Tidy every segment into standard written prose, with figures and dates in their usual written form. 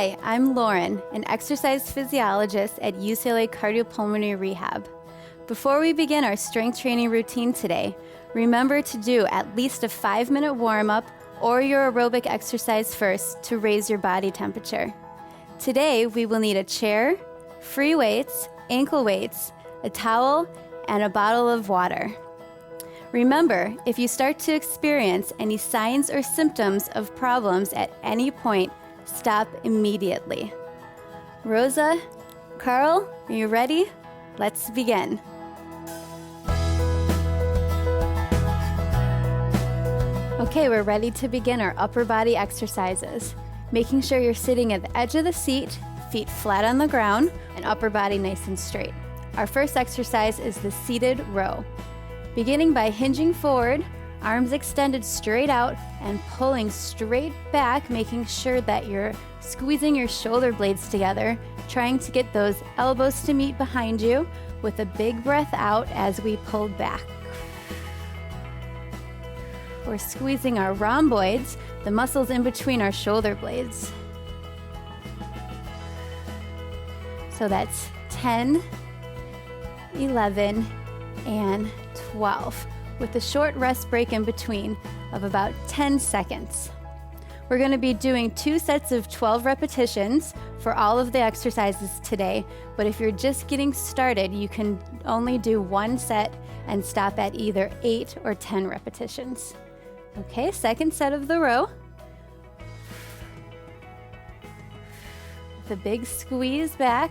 Hi, I'm Lauren, an exercise physiologist at UCLA Cardiopulmonary Rehab. Before we begin our strength training routine today, remember to do at least a 5-minute warm-up or your aerobic exercise first to raise your body temperature. Today, we will need a chair, free weights, ankle weights, a towel, and a bottle of water. Remember, if you start to experience any signs or symptoms of problems at any point, stop immediately. Rosa, Carl, are you ready? Let's begin. Okay, we're ready to begin our upper body exercises. Making sure you're sitting at the edge of the seat, feet flat on the ground, and upper body nice and straight. Our first exercise is the seated row. Beginning by hinging forward, arms extended straight out and pulling straight back, making sure that you're squeezing your shoulder blades together, trying to get those elbows to meet behind you with a big breath out as we pull back. We're squeezing our rhomboids, the muscles in between our shoulder blades. So that's 10, 11, and 12. With a short rest break in between of about 10 seconds. We're going to be doing 2 sets of 12 repetitions for all of the exercises today, but if you're just getting started, you can only do 1 set and stop at either 8 or 10 repetitions. Okay, second set of the row. The big squeeze back.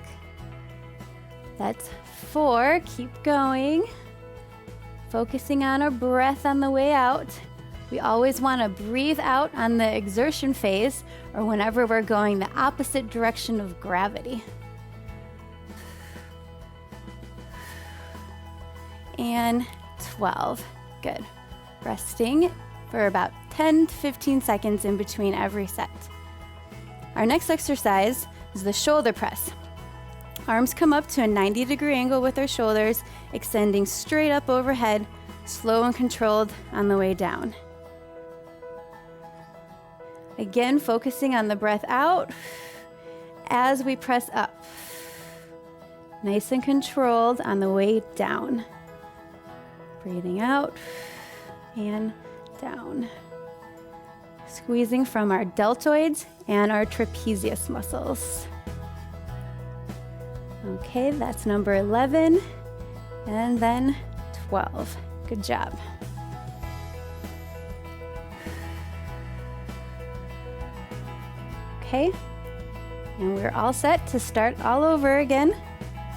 That's 4, keep going. Focusing on our breath on the way out. We always want to breathe out on the exertion phase or whenever we're going the opposite direction of gravity. And 12. Good. Resting for about 10 to 15 seconds in between every set. Our next exercise is the shoulder press. Arms come up to a 90-degree angle with our shoulders, extending straight up overhead, slow and controlled on the way down. Again, focusing on the breath out as we press up. Nice and controlled on the way down. Breathing out and down. Squeezing from our deltoids and our trapezius muscles. Okay, that's number 11, and then 12. Good job. Okay, and we're all set to start all over again.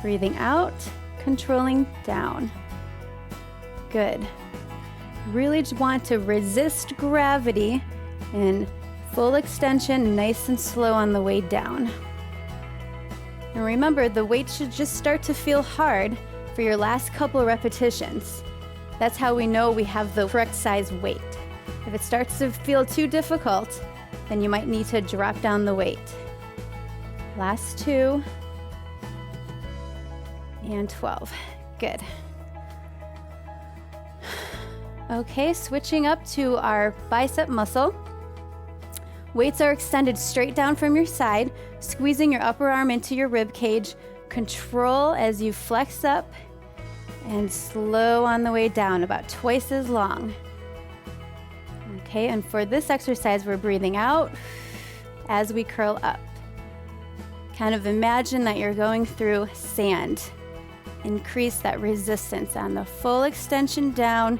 Breathing out, controlling down. Good. Really just want to resist gravity in full extension, nice and slow on the way down. And remember, the weight should just start to feel hard for your last couple repetitions. That's how we know we have the correct size weight. If it starts to feel too difficult, then you might need to drop down the weight. Last 2. And 12. Good. Okay, switching up to our bicep muscle. Weights are extended straight down from your side, squeezing your upper arm into your rib cage. Control as you flex up and slow on the way down, about twice as long. Okay, and for this exercise, we're breathing out as we curl up. Kind of imagine that you're going through sand. Increase that resistance on the full extension down,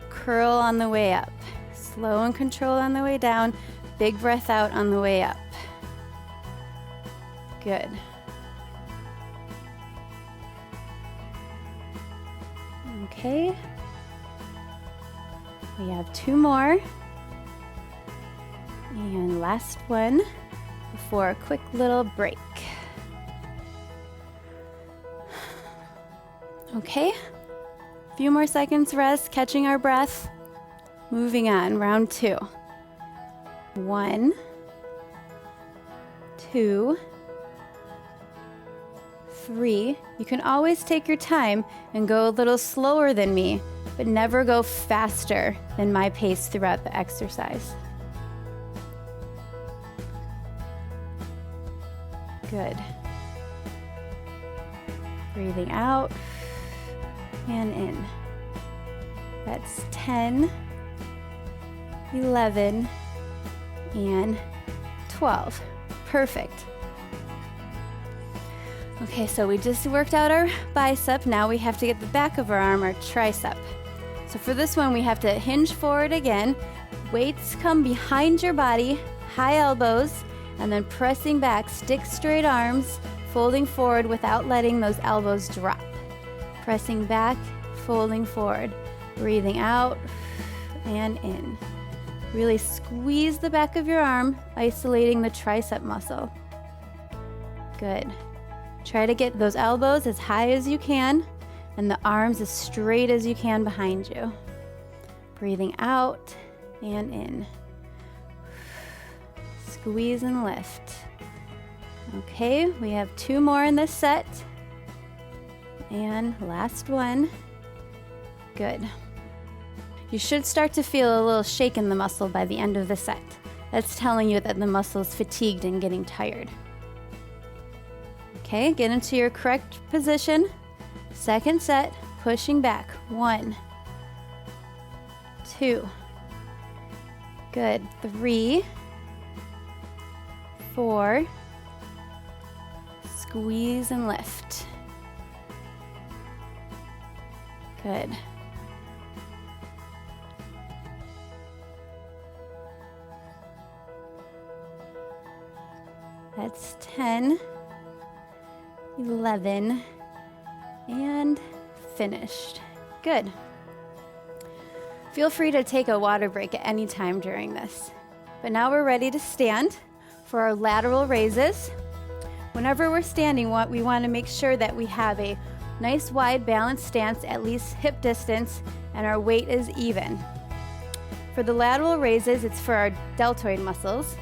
curl on the way up. Slow and controlled on the way down. Big breath out on the way up. Good. Okay. We have 2 more. And last one before a quick little break. Okay. A few more seconds rest, catching our breath. Moving on, round 2. 1, 2, 3. You can always take your time and go a little slower than me, but never go faster than my pace throughout the exercise. Good. Breathing out and in. That's 10, 11, and 12. Perfect. Okay, so we just worked out our bicep. Now we have to get the back of our arm, our tricep. So for this one, we have to hinge forward again. Weights come behind your body, high elbows, and then pressing back, stick straight arms, folding forward without letting those elbows drop. Pressing back, folding forward, breathing out and in. Really squeeze the back of your arm, isolating the tricep muscle. Good. Try to get those elbows as high as you can and the arms as straight as you can behind you. Breathing out and in. Squeeze and lift. Okay, we have 2 more in this set. And last one. Good. You should start to feel a little shake in the muscle by the end of the set. That's telling you that the muscle is fatigued and getting tired. Okay, get into your correct position. Second set, pushing back. 1, 2. Good. 3, 4. Squeeze and lift. Good. That's 10, 11, and finished. Good. Feel free to take a water break at any time during this. But now we're ready to stand for our lateral raises. Whenever we're standing, we want to make sure that we have a nice wide balanced stance, at least hip distance, and our weight is even. For the lateral raises, it's for our deltoid muscles.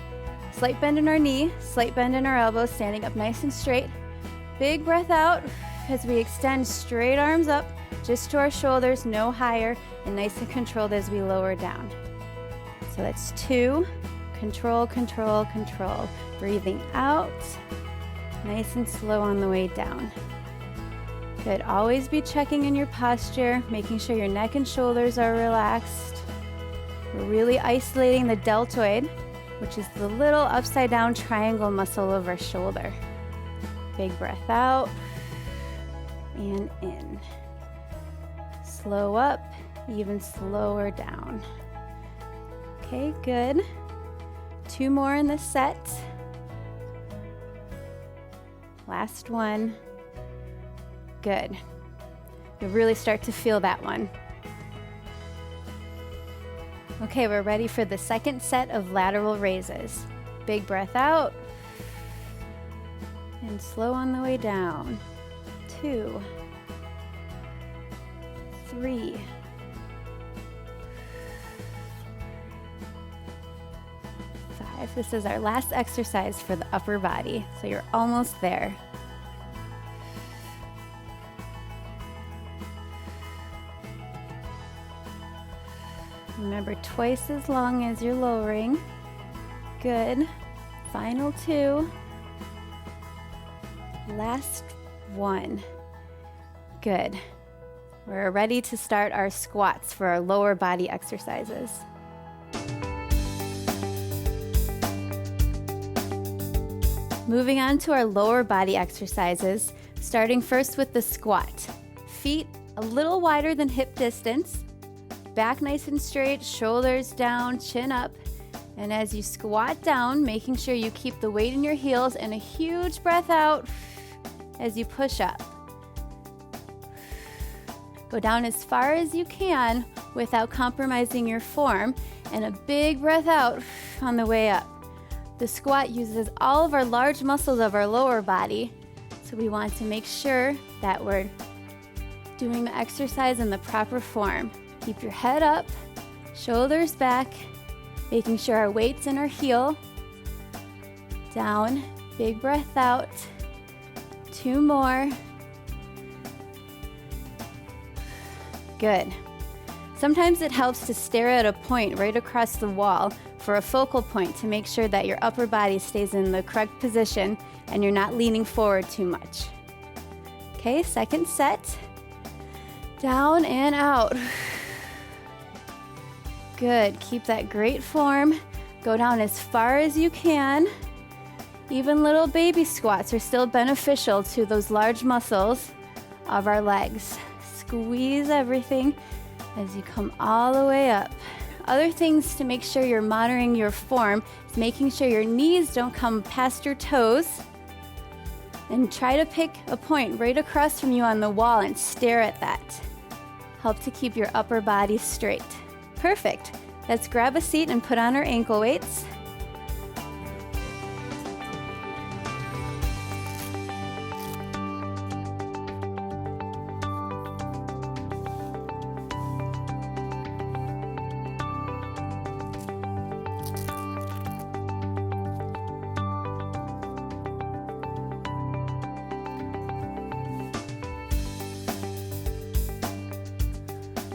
Slight bend in our knee, slight bend in our elbow, standing up nice and straight. Big breath out as we extend straight arms up, just to our shoulders, no higher, and nice and controlled as we lower down. So that's 2, control, control, control. Breathing out, nice and slow on the way down. Good, always be checking in your posture, making sure your neck and shoulders are relaxed. We're really isolating the deltoid, which is the little upside down triangle muscle of our shoulder. Big breath out and in. Slow up, even slower down. Okay, good. 2 more in this set. Last one. Good. You'll really start to feel that one. Okay, we're ready for the second set of lateral raises. Big breath out. And slow on the way down. 2, 3, 5. This is our last exercise for the upper body, so you're almost there. Remember, twice as long as you're lowering. Good. Final 2. Last 1. Good. We're ready to start our squats for our lower body exercises. Moving on to our lower body exercises, starting first with the squat. Feet a little wider than hip distance. Back nice and straight, shoulders down, chin up. And as you squat down, making sure you keep the weight in your heels and a huge breath out as you push up. Go down as far as you can without compromising your form, and a big breath out on the way up. The squat uses all of our large muscles of our lower body, so we want to make sure that we're doing the exercise in the proper form. Keep your head up, shoulders back, making sure our weight's in our heel. Down, big breath out. 2 more. Good. Sometimes it helps to stare at a point right across the wall for a focal point to make sure that your upper body stays in the correct position and you're not leaning forward too much. Okay, second set. Down and out. Good, keep that great form. Go down as far as you can. Even little baby squats are still beneficial to those large muscles of our legs. Squeeze everything as you come all the way up. Other things to make sure you're monitoring your form is making sure your knees don't come past your toes. And try to pick a point right across from you on the wall and stare at that. Help to keep your upper body straight. Perfect. Let's grab a seat and put on our ankle weights.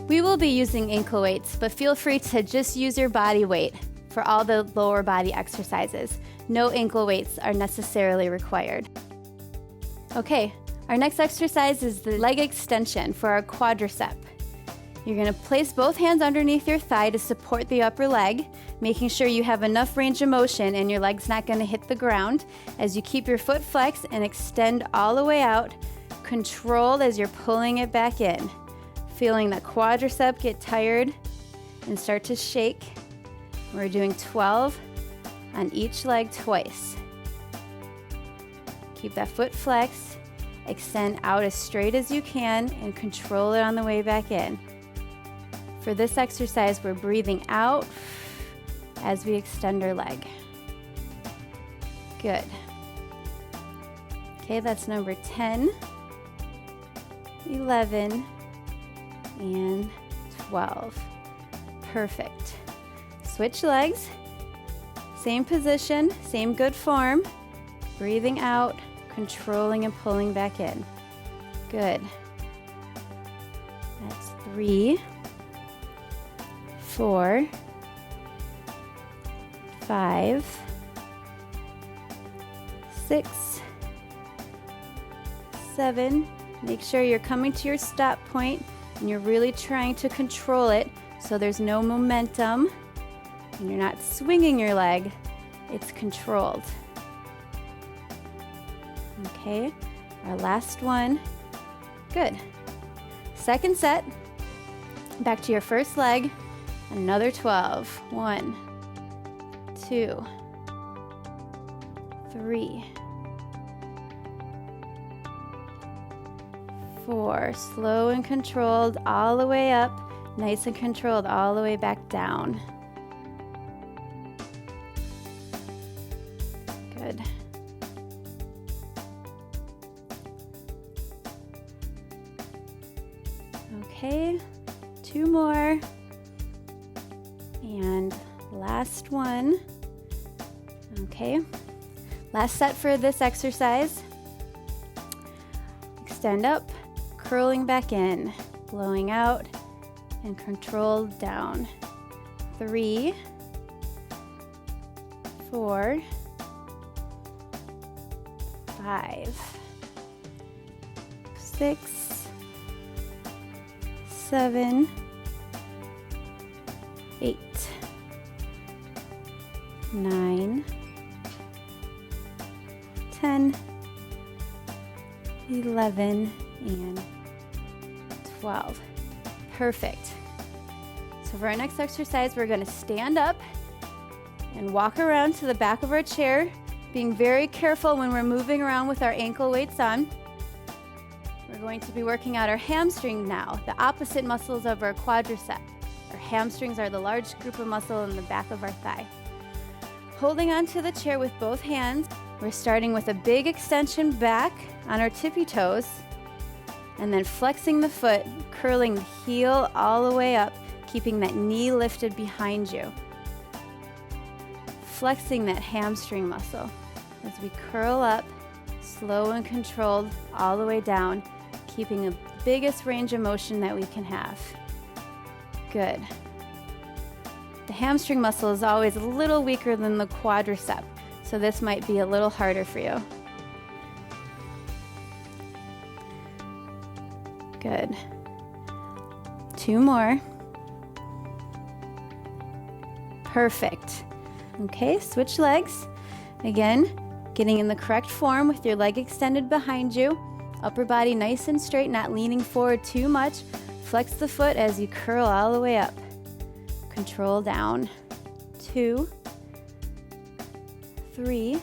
We will be using ankle weights, but feel free to just use your body weight for all the lower body exercises. No ankle weights are necessarily required. Okay, our next exercise is the leg extension for our quadricep. You're going to place both hands underneath your thigh to support the upper leg, making sure you have enough range of motion and your leg's not going to hit the ground as you keep your foot flexed and extend all the way out, controlled as you're pulling it back in. Feeling that quadricep get tired and start to shake. We're doing 12 on each leg twice. Keep that foot flexed, extend out as straight as you can, and control it on the way back in. For this exercise, we're breathing out as we extend our leg. Good. Okay, that's number 10, 11, and 12. Perfect. Switch legs. Same position, same good form. Breathing out, controlling and pulling back in. Good. That's 3, 4, 5, 6, 7. Make sure you're coming to your stop point and you're really trying to control it so there's no momentum and you're not swinging your leg. It's controlled. Okay, our last one. Good. Second set. Back to your first leg. Another 12. 1, 2, 3, 4. Slow and controlled all the way up. Nice and controlled all the way back down. Good. Okay, 2 more. And last one. Okay, last set for this exercise. Extend up, curling back in, blowing out, and controlled down. 3, 4, 5, 6, 7, 8, 9, 10, 11, and 12. Perfect. So for our next exercise, we're going to stand up and walk around to the back of our chair, being very careful when we're moving around with our ankle weights on. We're going to be working out our hamstring now, the opposite muscles of our quadricep. Our hamstrings are the large group of muscle in the back of our thigh. Holding onto the chair with both hands, we're starting with a big extension back on our tippy toes, and then flexing the foot, curling the heel all the way up, keeping that knee lifted behind you. Flexing that hamstring muscle as we curl up, slow and controlled all the way down, keeping the biggest range of motion that we can have. Good. The hamstring muscle is always a little weaker than the quadricep, so this might be a little harder for you. Good. 2 more. Perfect. Okay, switch legs. Again, getting in the correct form with your leg extended behind you. Upper body nice and straight, not leaning forward too much. Flex the foot as you curl all the way up. Control down. 2, 3,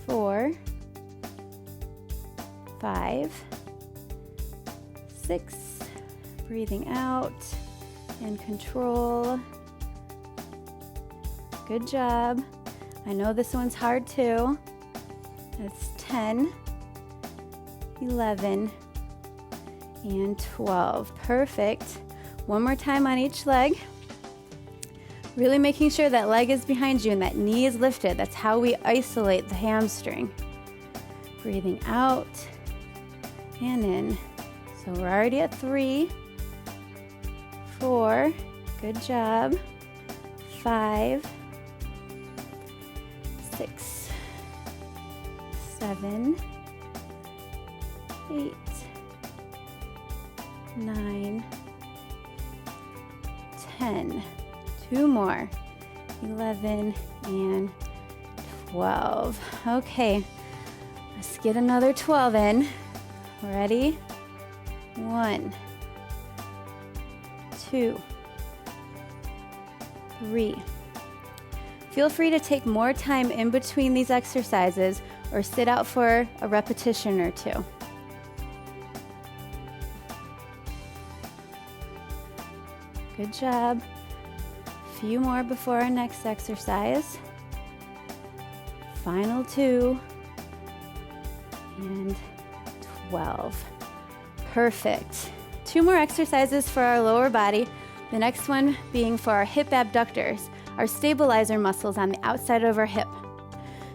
4, 5, 6. Breathing out and control. Good job. I know this one's hard too. That's 10, 11, and 12. Perfect. One more time on each leg. Really making sure that leg is behind you and that knee is lifted. That's how we isolate the hamstring. Breathing out and in. So we're already at 3, 4, good job, 5, 6, 7, 8, 9, 10. 2 more, 11 and 12. Okay, let's get another 12 in. Ready? 1, 2, 3. Feel free to take more time in between these exercises or sit out for a repetition or 2. Good job. Few more before our next exercise. Final 2 and 12. Perfect. 2 more exercises for our lower body. The next one being for our hip abductors, our stabilizer muscles on the outside of our hip.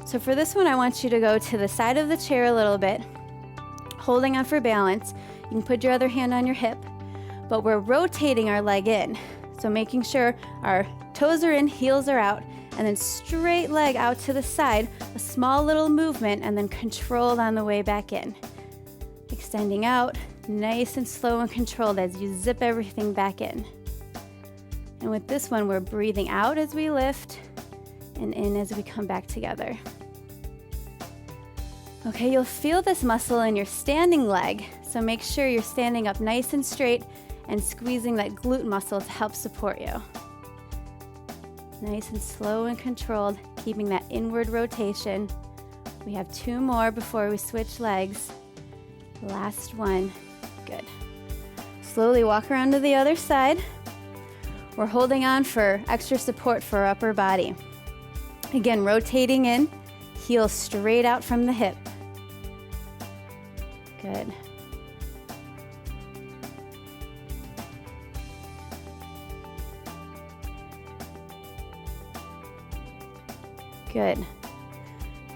So for this one, I want you to go to the side of the chair a little bit, holding on for balance. You can put your other hand on your hip, but we're rotating our leg in. So making sure our toes are in, heels are out, and then straight leg out to the side, a small little movement, and then controlled on the way back in. Extending out, nice and slow and controlled as you zip everything back in. And with this one, we're breathing out as we lift and in as we come back together. Okay, you'll feel this muscle in your standing leg, so make sure you're standing up nice and straight and squeezing that glute muscle to help support you. Nice and slow and controlled, keeping that inward rotation. We have 2 more before we switch legs. Last one. Good. Slowly walk around to the other side. We're holding on for extra support for our upper body. Again, rotating in, heel straight out from the hip. Good. Good.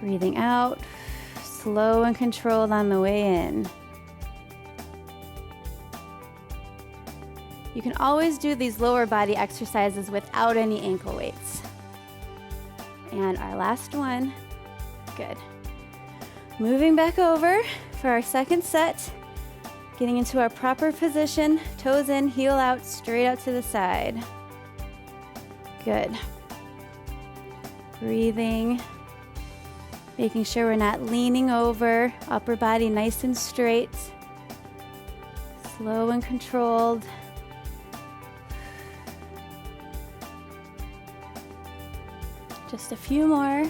Breathing out, slow and controlled on the way in. You can always do these lower body exercises without any ankle weights. And our last one. Good. Moving back over for our second set. Getting into our proper position, toes in, heel out, straight out to the side. Good. Breathing, making sure we're not leaning over, upper body nice and straight, slow and controlled. Just a few more.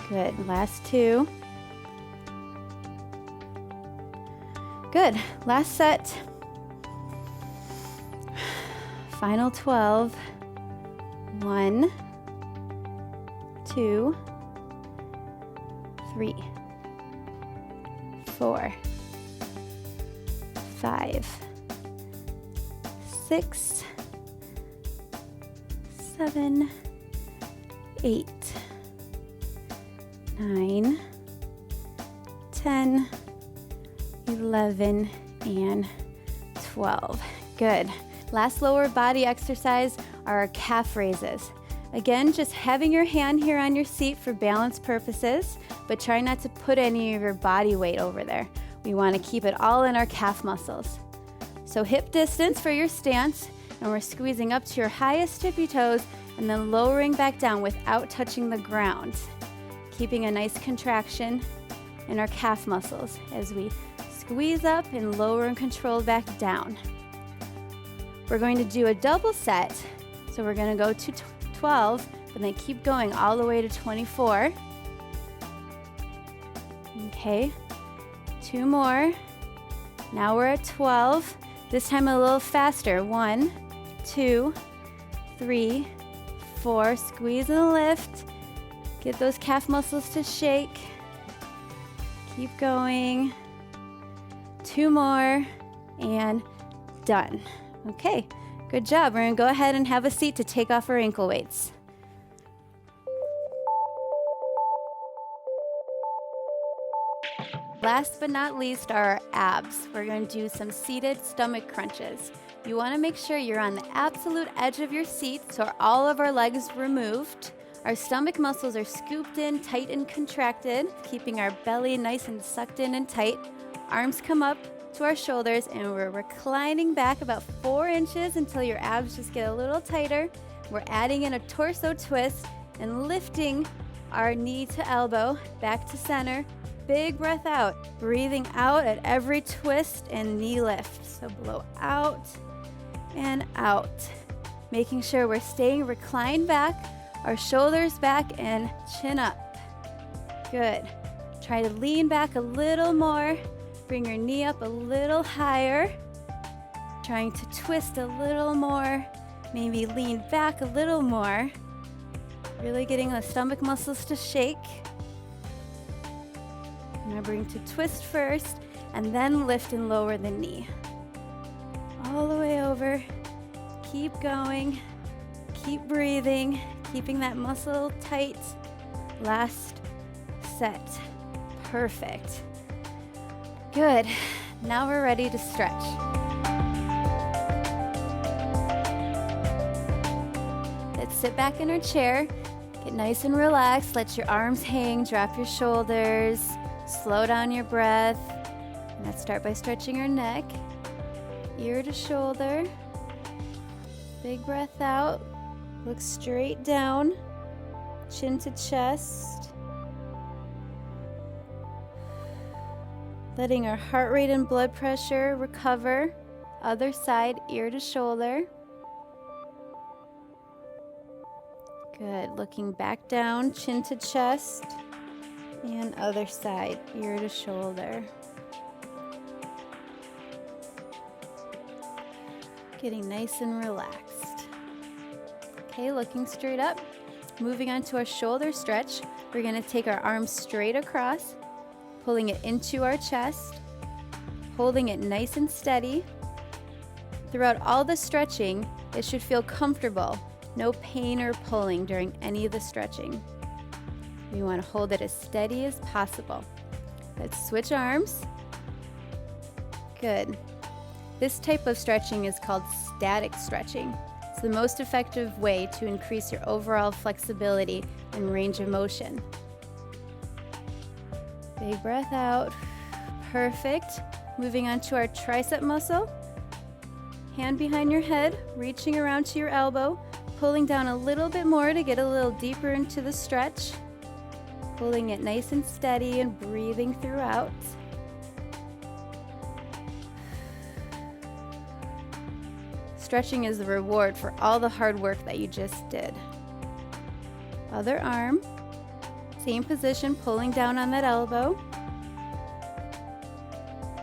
Good, last 2. Good, last set. Final 12. 1, 2, 3, 4, 5, 6, 7, 8, 9, 10, 11, and 12. Good. Last lower body exercise are our calf raises. Again, just having your hand here on your seat for balance purposes. but try not to put any of your body weight over there. We want to keep it all in our calf muscles. So hip distance for your stance, and we're squeezing up to your highest tippy toes and then lowering back down without touching the ground. Keeping a nice contraction in our calf muscles as we squeeze up and lower and control back down. We're going to do a double set. So we're going to go to 12, but then keep going all the way to 24. Okay, 2 more. Now we're at 12. This time a little faster. 1, 2, 3, 4. Squeeze and lift. Get those calf muscles to shake. Keep going. 2 more, and done. Okay, good job. We're gonna go ahead and have a seat to take off our ankle weights. Last but not least are our abs. We're going to do some seated stomach crunches. You want to make sure you're on the absolute edge of your seat so all of our legs removed. Our stomach muscles are scooped in, tight and contracted, keeping our belly nice and sucked in and tight. Arms come up to our shoulders, and we're reclining back about 4 inches until your abs just get a little tighter. We're adding in a torso twist and lifting our knee to elbow back to center. Big breath out, breathing out at every twist and knee lift. So blow out and out, making sure we're staying reclined back, our shoulders back and chin up. Good. Try to lean back a little more. Bring your knee up a little higher. Trying to twist a little more. Maybe lean back a little more. Really getting the stomach muscles to shake. Remembering to twist first and then lift and lower the knee. All the way over. Keep going. Keep breathing. Keeping that muscle tight. Last set. Perfect. Good. Now we're ready to stretch. Let's sit back in our chair. Get nice and relaxed. Let your arms hang. Drop your shoulders. Slow down your breath. And let's start by stretching our neck. Ear to shoulder. Big breath out. Look straight down. Chin to chest. Letting our heart rate and blood pressure recover. Other side, ear to shoulder. Good. Looking back down, chin to chest. And other side, ear to shoulder. Getting nice and relaxed. Okay, looking straight up. Moving on to our shoulder stretch. We're going to take our arms straight across, pulling it into our chest, holding it nice and steady. Throughout all the stretching, it should feel comfortable. No pain or pulling during any of the stretching. We want to hold it as steady as possible. Let's switch arms. Good. This type of stretching is called static stretching. It's the most effective way to increase your overall flexibility and range of motion. Big breath out. Perfect. Moving on to our tricep muscle. Hand behind your head, reaching around to your elbow, pulling down a little bit more to get a little deeper into the stretch. Holding it nice and steady and breathing throughout. Stretching is the reward for all the hard work that you just did. Other arm, same position, pulling down on that elbow.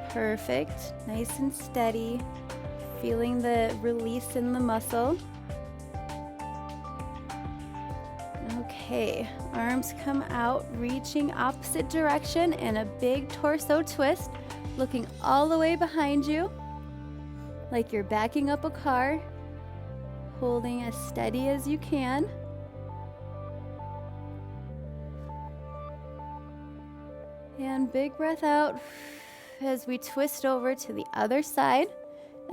Perfect, nice and steady, feeling the release in the muscle. Okay, arms come out, reaching opposite direction in a big torso twist, looking all the way behind you, like you're backing up a car, holding as steady as you can. And big breath out as we twist over to the other side,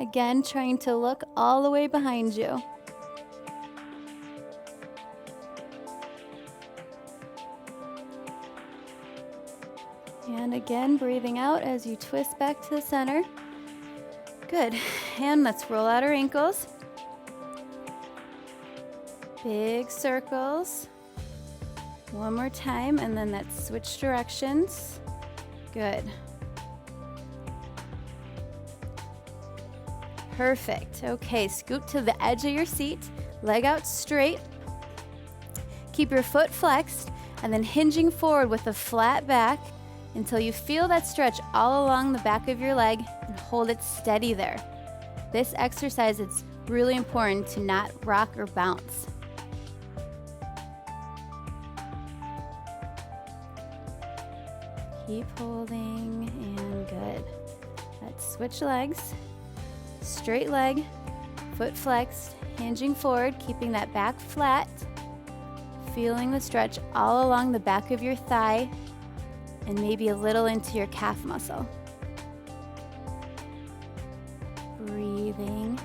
again trying to look all the way behind you. And again, breathing out as you twist back to the center. Good. And let's roll out our ankles. Big circles. One more time, and then let's switch directions. Good. Perfect. Okay, scoot to the edge of your seat, leg out straight. Keep your foot flexed, and then hinging forward with a flat back until you feel that stretch all along the back of your leg, and hold it steady there. This exercise, it's really important to not rock or bounce. Keep holding, and good. Let's switch legs. Straight leg, foot flexed, hinging forward, keeping that back flat. Feeling the stretch all along the back of your thigh and maybe a little into your calf muscle. Breathing.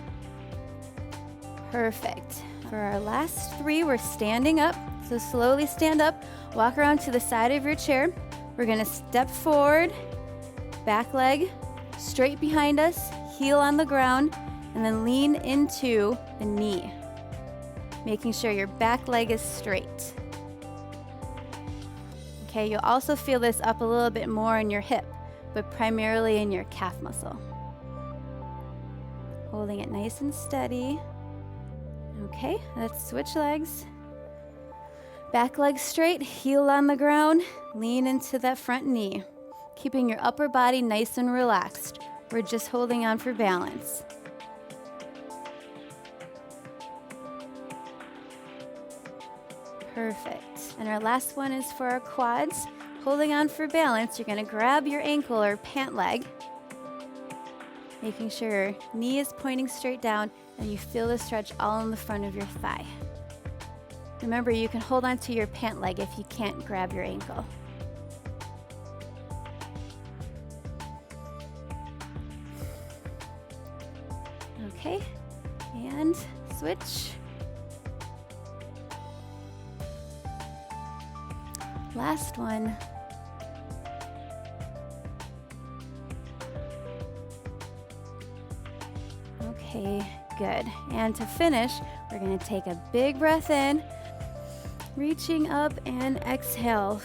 Perfect. For our last 3, we're standing up. So slowly stand up, walk around to the side of your chair. We're gonna step forward, back leg straight behind us, heel on the ground, and then lean into the knee, making sure your back leg is straight. Okay, you'll also feel this up a little bit more in your hip, but primarily in your calf muscle. Holding it nice and steady. Okay, let's switch legs. Back leg straight, heel on the ground, lean into that front knee, keeping your upper body nice and relaxed. We're just holding on for balance. Perfect. And our last one is for our quads. Holding on for balance, you're going to grab your ankle or pant leg, making sure your knee is pointing straight down and you feel the stretch all in the front of your thigh. Remember, you can hold on to your pant leg if you can't grab your ankle. Okay, and switch. Last one. Okay, good. And to finish, we're going to take a big breath in, reaching up, and exhale.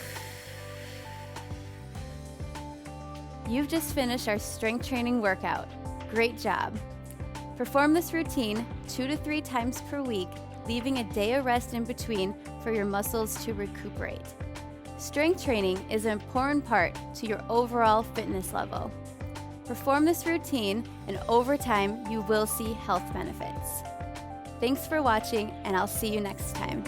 You've just finished our strength training workout. Great job. Perform this routine 2 to 3 times per week, leaving a day of rest in between for your muscles to recuperate. Strength training is an important part to your overall fitness level. Perform this routine, and over time, you will see health benefits. Thanks for watching, and I'll see you next time.